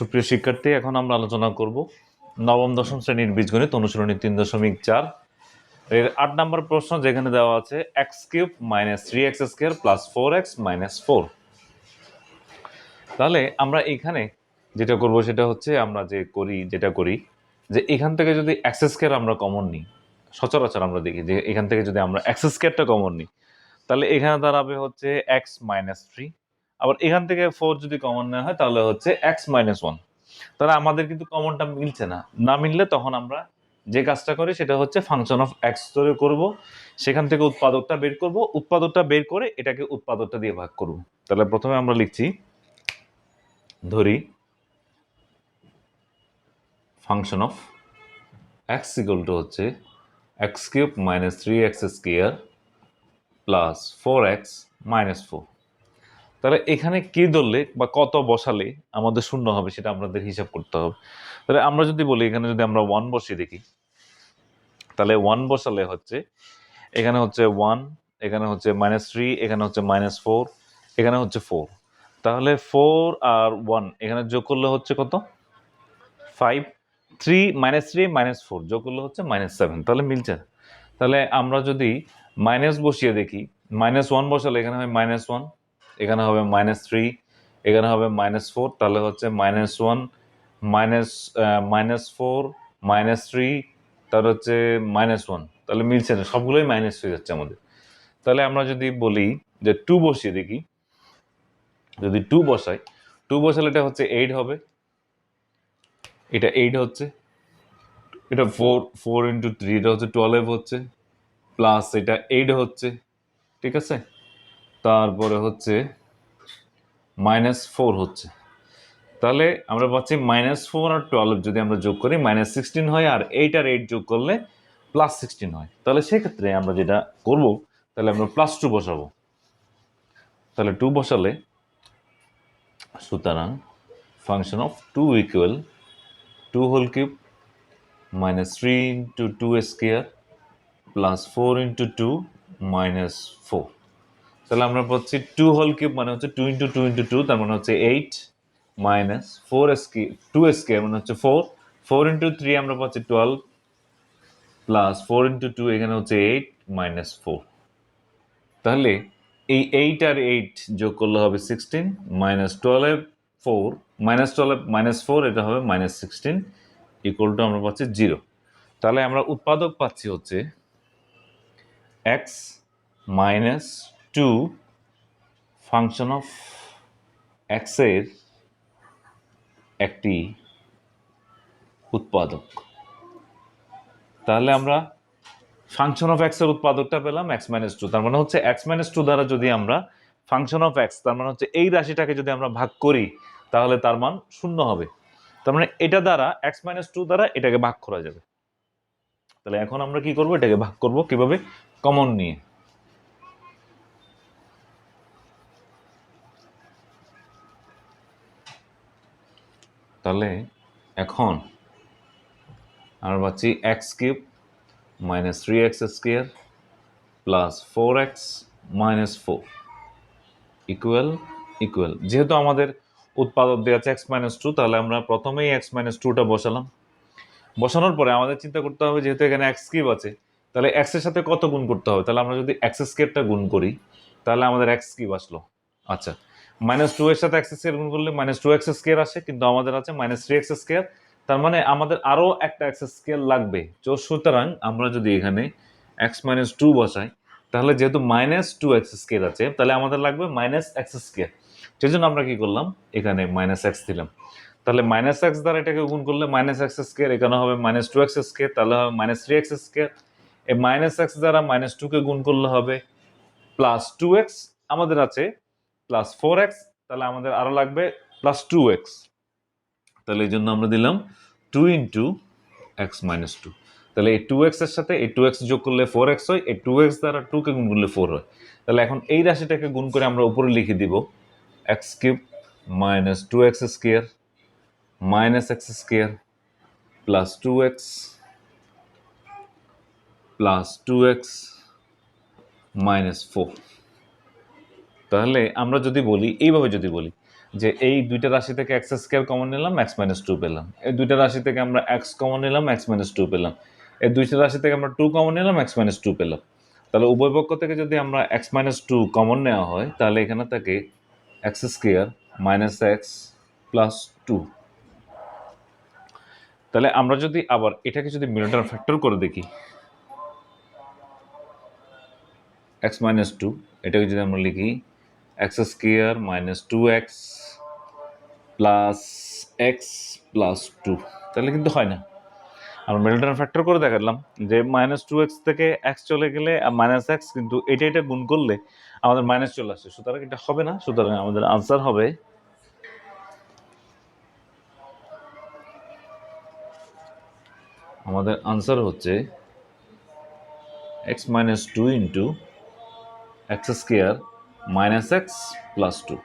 সুপ্রিয় শিক্ষার্থী, এখন আমরা আলোচনা করব নবম দশম শ্রেণীর বীজগণিত অনুশীলনী 3.4 এর 8 নম্বর প্রশ্ন, যেখানে দেওয়া আছে x³ - 3x² + 4x - 4। তাহলে আমরা এখানে যেটা করব সেটা হচ্ছে আমরা যেটা করি যে এখান থেকে যদি x² আমরা কমন নিই, সচরাচর আমরা দেখি যে এখান থেকে যদি আমরা x² কমন নিই তাহলে এখানে দাঁড়াবে হচ্ছে x - 3। আবার এখান থেকে 4 যদি কমন নেওয়া হয় তাহলে হচ্ছে x - 1। তাহলে আমাদের কিন্তু কমনটা মিলছে না। না মিললে তখন আমরা যে কাজটা করি সেটা হচ্ছে ফাংশন অফ এক্স ধরে করব, সেখান থেকে উৎপাদকটা বের করব, উৎপাদকটা বের করে এটাকে উৎপাদকটা দিয়ে ভাগ করব। তাহলে প্রথমে আমরা লিখছি, ধরি function of x equal to হচ্ছে x³ - 3x² + 4x - 4। তাহলে এখানে কি ধরলে বা কত বসালে আমাদের শূন্য হবে সেটা আমাদের হিসাব করতে হবে। তাহলে আমরা যদি বলি এখানে যদি আমরা 1 বসিয়ে দেখি, তাহলে 1 বসালে হচ্ছে এখানে হচ্ছে 1, এখানে হচ্ছে -3, এখানে হচ্ছে -4, এখানে হচ্ছে 4। তাহলে 4 আর 1 এখানে যোগ করলে হচ্ছে কত? 5। 3 -4 যোগ করলে হচ্ছে -7। তাহলে মিলছে। তাহলে আমরা যদি মাইনাস বসিয়ে দেখি, -1 বসালে এখানে হয় -1, এখানে হবে -3, এখানে হবে -4। তাহলে হচ্ছে -1 -4 -3, তার হচ্ছে -1। তাহলে মিলছে না, সবগুলোই মাইনাস হয়ে যাচ্ছে আমাদের। তাহলে আমরা যদি বলি যে 2 বসিয়ে দেখি, যদি 2 বসাই, 2 বসালে এটা হচ্ছে 8 হবে, এটা 8 হচ্ছে, এটা 4 × 3 এটা হচ্ছে 12 হচ্ছে, প্লাস এটা 8 হচ্ছে, ঠিক আছে। তারপরে হচ্ছে -4 হচ্ছে। তাহলে আমরা পাচ্ছি -4 আর 12 যদি আমরা যোগ করি -16 হয়, আর 8 আর 8 যোগ করলে +16 হয়। তাহলে সেক্ষেত্রে আমরা যেটা করব, তাহলে আমরা +2 বসাবো। তাহলে 2 বসালে সুতরাং function of 2 equal 2 whole cube -3 × 2² + 4 × 2 - 4। তাহলে আমরা পাচ্ছি 2 হোল কিউব মানে হচ্ছে 2 × 2 × 2, তার মানে হচ্ছে 8 - 2² মানে হচ্ছে 4, 4 × 3 আমরা পাচ্ছি 12, প্লাস 4 × 2 এখানে হচ্ছে 8 - 4। তাহলে এই 8 আর 8 যোগ করলে হবে 16, -12 4 -12 -4 এটা হবে -16 ইকুয়াল টু আমরা পাচ্ছি 0। তাহলে আমরা উৎপাদক পাচ্ছি হচ্ছে x - 2 ফাংশন অফ x এর একটি উৎপাদক। তাহলে আমরা ফাংশন অফ এক্স এর উৎপাদকটা পেলাম x - 2। তার মানে হচ্ছে x - 2 দ্বারা যদি আমরা ফাংশন অফ এক্স, তার মানে হচ্ছে এই রাশিটাকে যদি আমরা ভাগ করি তাহলে তার মান 0 হবে। তার মানে এটা দ্বারা x - 2 দ্বারা এটাকে ভাগ করা যাবে। তাহলে এখন আমরা কি করব, এটাকে ভাগ করব কিভাবে? কমন নিয়ে। তাহলে এখন আমরা পাচ্ছি x³ - 3x² + 4x - 4 ইকুয়াল যেহেতু আমাদের উৎপাদক দেওয়া আছে x - 2, তাহলে আমরা প্রথমেই x - 2টা বসালাম। বসানোর পরে আমাদের চিন্তা করতে হবে, যেহেতু এখানে x³ আছে, তাহলে x এর সাথে কত গুণ করতে হবে। তাহলে আমরা যদি x² গুণ করি তাহলে আমাদের x³ আসলো। আচ্ছা, -2 এর সাথে x² গুণ করলে -2x² আসে, কিন্তু আমাদের আছে -3x²। তার মানে আমাদের আরো একটা x² লাগবে। সুতরাং আমরা যদি এখানে x - 2 বসাই, তাহলে যেহেতু -2x² আছে, তাহলে আমাদের লাগবে -x²। সেজন্য আমরা কি করলাম, এখানে -x দিলাম। তাহলে -x দ্বারা এটাকে গুণ করলে -x², এখানে হবে -2x², তাহলে হবে -3x²। এই -x দ্বারা -2 কে গুণ করলে হবে +2x, আমাদের আছে +4x, তাহলে আমাদের আরো লাগবে +2x। তাহলে এই জন্য আমরা দিলাম 2 × x - 2। তাহলে এই 2x এর সাথে এই 2x যোগ করলে 4x হয়, এই 2x দ্বারা 2 কে গুণ করলে 4 হয়। তাহলে এখন এই রাশিটাকে গুণ করে আমরা উপরে লিখে দিব x³ - 2x² -x² + 2x + 2x - 4। তাহলে আমরা যদি বলি, এইভাবে যদি বলি, যে এই দুইটা রাশি থেকে এক্স স্কোয়ার কমন নিলাম, এক্স মাইনাস টু পেলাম। এই দুইটা রাশি থেকে আমরা এক্স কমন নিলাম, এক্স মাইনাস টু পেলাম। এই দুইটা রাশি থেকে আমরা টু কমন নিলাম, এক্স মাইনাস টু পেলাম। তাহলে উভয় পক্ষ থেকে যদি আমরা এক্স মাইনাস টু কমন নেওয়া হয় তাহলে এখানে থাকে x square minus x plus two. তাহলে আমরা যদি আবার এটাকে যদি মিডল ফ্যাক্টর করে দেখি, এক্স মাইনাস টু, এটাকে যদি আমরা লিখি x square minus two x plus x plus two, তাহলে কিন্তু হয় না। আমরা মিডল ফ্যাক্টর করে দেখালাম যে মাইনাস টু এক্স থেকে এক্স চলে গেলে মাইনাস এক্স, কিন্তু এটা গুণ করলে আমাদের মাইনাস চলে আসে, সুতরাং এটা হবে না। সুতরাং আমাদের আনসার হবে হচ্ছে x minus two into x square minus x plus two.